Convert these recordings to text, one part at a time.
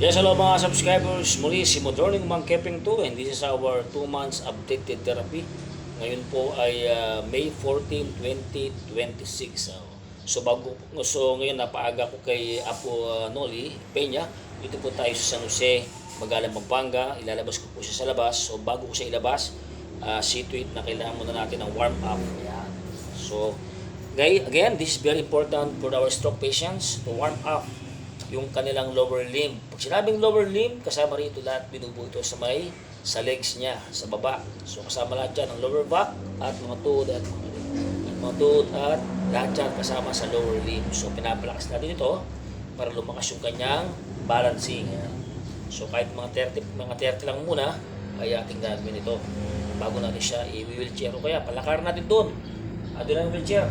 Yes, hello mga subscribers. Muli si Motorning Mang Keping 2 and this is our 2 months updated therapy. Ngayon po ay May 14, 2026. So ngayon napaaga ko kay Apo Noli Peña. Dito po tayo sa San Jose, Magalang, Pampanga. Ilalabas ko po siya sa labas. So bago ko siya ilabas, situate na kailangan muna natin ng warm up. Ayan. So again, this is very important for our stroke patients to warm up yung kanilang lower limb. Pag sinabing lower limb, kasama rito lahat binubuo ito sa legs niya, sa baba. So kasama lahat yan, ang lower back at mga tuhod at lahat yan kasama sa lower limb. So pinapalakas natin ito para lumakas yung kanyang balancing. So kahit mga 30 lang muna, ay ating gagawin ito. Bago natin siya i-wheelchair o kaya palakarin natin doon. Doon ang wheelchair.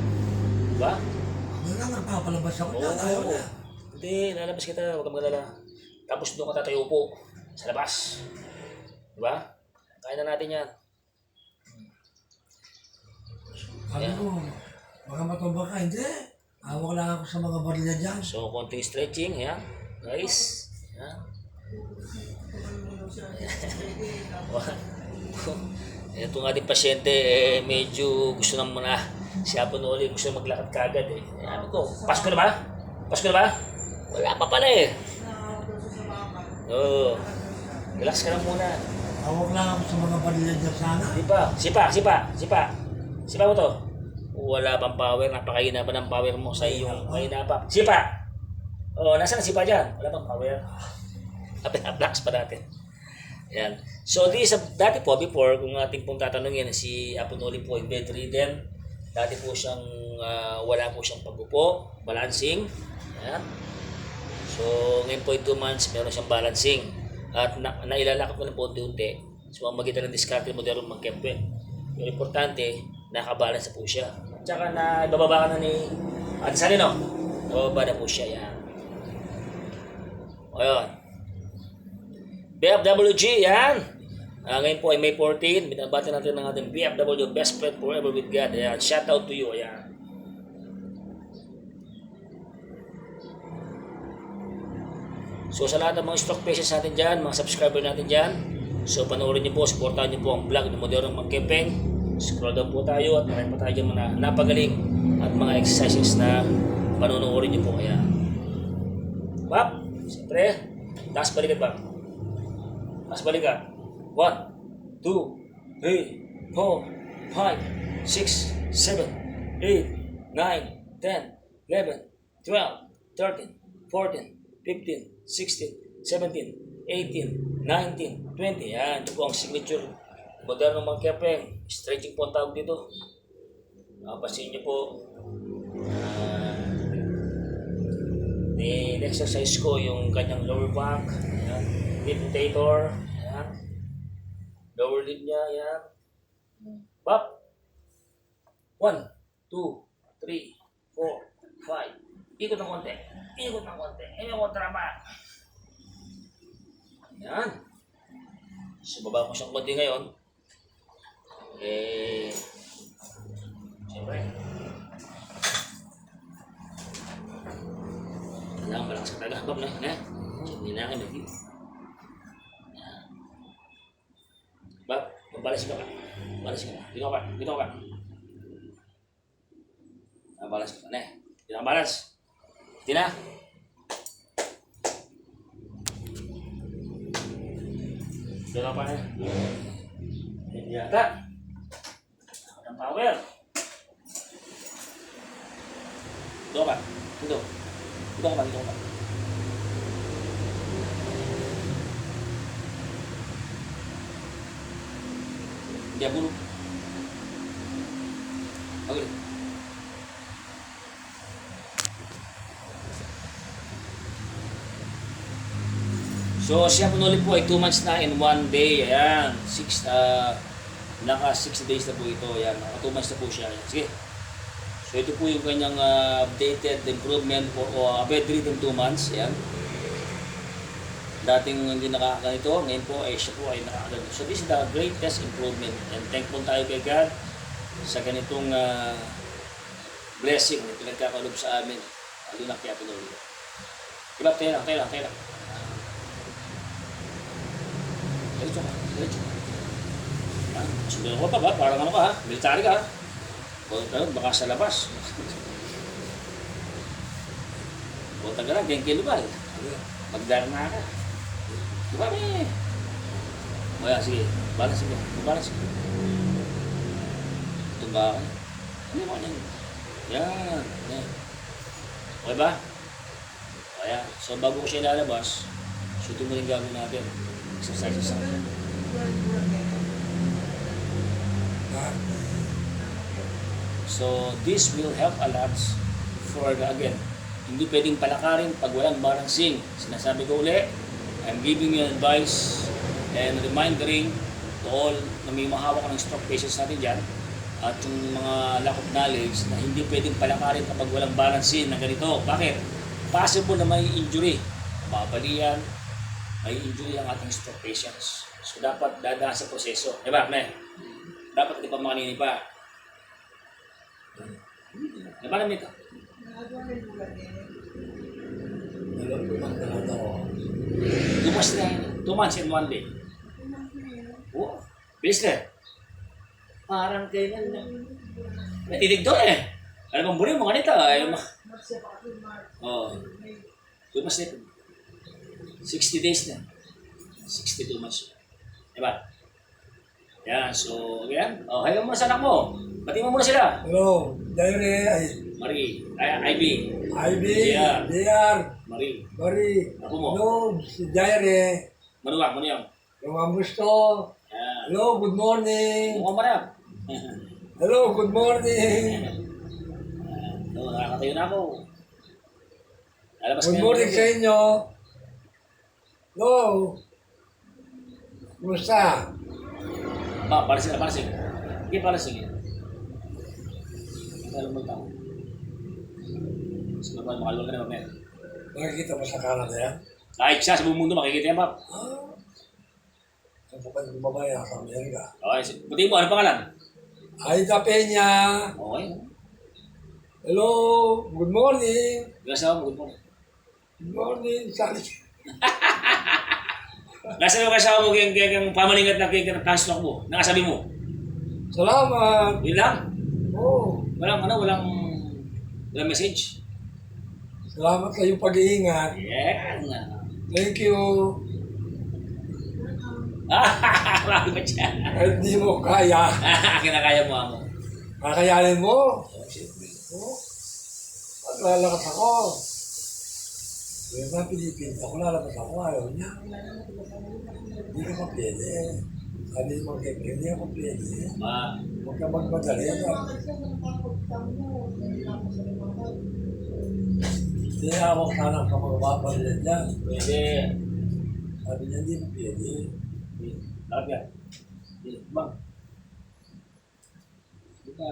Diba? Ano lang, nagpapalabas ako na. Ayaw na. Hindi, lalabas kita, huwag kang magalala. Tapos doon ka tatayo po sa labas. Diba? Kaya na natin yan. Sabi ko, baka matumba ka. Hindi. Hawak lang ako sa mga barila dyan. So, konting stretching, yan. Guys. Yan. Ito nga din pasyente, medyo gusto nang muna. Siya po na ulit, gusto maglakad kagad eh. Sabi ko, Pasko na ba? Pasko na ba? Wala pa pala eh. Oo. Relax ka lang muna. Hawak lang ako sa mga barila dyan sana. Sipa mo to. Wala pang power. Napakahina pa ng power mo sa iyong mahina pa. Sipa! Oh, nasaan ang sipa dyan? Wala pang power. Relax pa natin. Yan. So, dati po, before, kung ating pong tatanungin, si Apo Noli po ay bedridden. Dati po siyang, wala po siyang pag-upo, balancing. Yan. So, ngayon po 2 months, meron siyang balancing. At nailalakad ko lang po unti-unti. So, ang magitan ng diskarte mo meron magkepwe. Yung importante, nakabalance po siya. At saka na ibababa ka na ni Ate Salino. Ibababa na po siya. Yan. O yun. BFWG, yan. Ngayon po ay May 14. Binabati natin ng ating BFW, Best Friend Forever with God. Ayan. Shout out to you. Ayan. So sa lahat ng mga stroke patients natin dyan, mga subscriber natin dyan, so panoorin niyo po, supportahan niyo po ang vlog ng Modernong Mang Keping. Scroll down po tayo at marami pa tayo dyan mga napagaling at mga exercises na panonoorin niyo po. Ayan. Bap, siyempre, taas balikat ba? Taas balikat. 1, 2, 3, 4, 5, 6, 7, 8, 9, 10, 11, 12, 13, 14, 15, 16, 17, 18, 19, 20. Yan. Ito po ang signature Modernong Mang Keping. Stretching po ang tawag dito. Pasin niyo po. In-exercise ko yung kanyang lower back. Yan. Hip rotator. Yan. Lower limb niya. Yan. Bop. 1, 2, 3, 4, 5. Ikot ng konti. Ikot ng konti. Kontra pa. Yan. So, baba ko siyang konti ngayon. Siyempre. Kailangan malakas ka talaga. Bab na. Hindi na akin. Yan. Bab, mabalas ka pa. Balas ka pa. Dito ka pa. Balas ka pa. Dito ka balas. Tina. Dito pa na. Hindi yata. Ang power. Dito ka. Dito ka pa. Diabulo. Okay. So, siya po ulit po ay 2 months na in 1 day. Ayan. 6 days na po ito. Ayan. 2 months na po siya. Ayan. Sige. So, ito po yung kanyang updated improvement for bedridden 2 months. Ayan. Dating hindi nakakaganito. Ngayon po ay siya po ay nakakaganito. So, this is the greatest improvement. And thankful tayo kay God sa ganitong blessing na pinagkakalob sa amin. Lalo na kaya tuloy. Diba? Tayo lang. Diretso ka. Diretso. Ha? Sundan ko pa ba? Parang ano ka ha? Military ka ha? O ganun, baka sa labas. O taga lang, kengkilubal. Magdarna ka. Diba may? O yan, sige. Balance ka. Balance ka. Tumba ka. Ano mo yan? Yan. Yan. Okay ba? O yan. So bago ko siya ilalabas, so ito mo rin gagawin natin. Exercises sa akin. So this will help a lot for again. Hindi pwedeng palakarin pag walang balancing. Sinasabi ko uli, I'm giving you advice and reminding to all na may mahawak ng stroke patients natin dyan at yung mga lack of knowledge na hindi pwedeng palakarin kapag walang balancing na ganito. Bakit? Possible na may injury. Mabalian, may injury ang ating stroke patients. So dapat dadaan sa proseso. Diba, me? Dapat hindi pa makanini pa. Diba namin ito? Alam ko lang talaga ako. 2 months na yun. 2 months and 1 day. Oo. Bilis na. Parang kayo na. Natitig doon eh. Alam mo, muli mo ganito. Oo. 2 months na ito. 60 days na. 62 months. Diba? Yan. So, yan. O, hayang mo sa anak mo. Pati mo muna sila. Hello, Jaire, Marie. Ivy. Ivy, JR. JR, Marie. Marie, Ako mo. hello, si Jaire, Manuwag mo niyo. yung amusto, Yan. hello, good morning, Mukha mo na. hello, good morning, So, nakakatayo na ako. Lalabas good kayo. morning sa inyo, hello, kumusta? Palasing. Sige, palasing. Alam mo tao. Mas makalwal ka na mamaya. Nakikita mo sa kanan na yan? Kahit siya sa buong mundo, makikita yan, Pap. Ang kapag bumabaya sa Amerika. Okay, puti mo, ano pangalan? Aida Peña, Okay. hello, good morning, Gasa mo, good morning. good morning, sali. Gasa mo kasama mo kayang pamalingat na kayang translok mo. Nakasabi mo. Salamat, Yun lang. oh, Walang message. salamat sa iyong pag-iingat, Yeah. thank you. Marami ba siya? Kahit di mo kaya, Kinakaya mo ako. kakayanin mo. Oh, siyempre. Oh, at lalakas ako. Yung mga Pilipino, ako lalabas ako, ayaw niya. Hindi ka pa pwede. Sabi mo kay Pwede, hindi ako pwede. Huwag ka magmadali. Hindi ako sana ka magpapalit dyan. Pwede. Sabi niya, hindi mo pwede. Larap yan. Bang. Buka.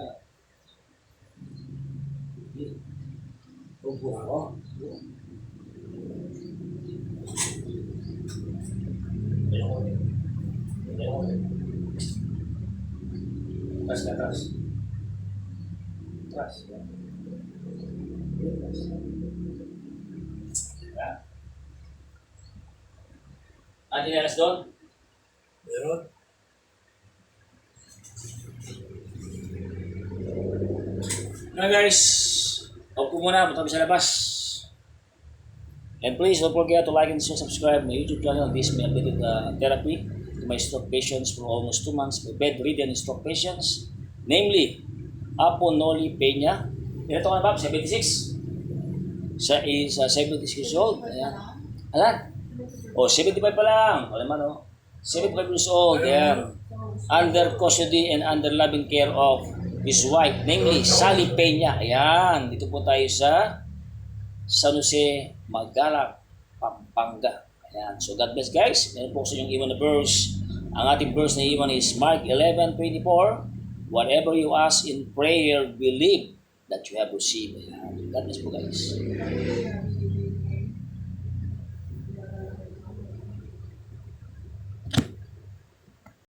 Upo ako. Tras ka, tras. Tras. Ya. Ano tinaras doon? Meron. Now guys, huwag po muna, punta kami sa labas. And please don't forget to like and subscribe my YouTube channel. This may updated therapy to my stroke patients for almost 2 months. My bedridden stroke patients, namely Apo Noli Peña. Ito ka na ba? 76. Siya is 76 years old. Ayan. Alan? Oh, 75 pa lang. O naman, oh. 75 years old. Ayan. Under custody and under loving care of his wife, namely Sally Peña. Ayan. Dito po tayo sa San Jose, Magallac, Pampanga. Ayan. So God bless guys. Meron po sa inyong iwan na verse. Ang ating verse na iwan is Mark 11:24. Whatever you ask in prayer, believe that you have received. Ayan. God bless po guys.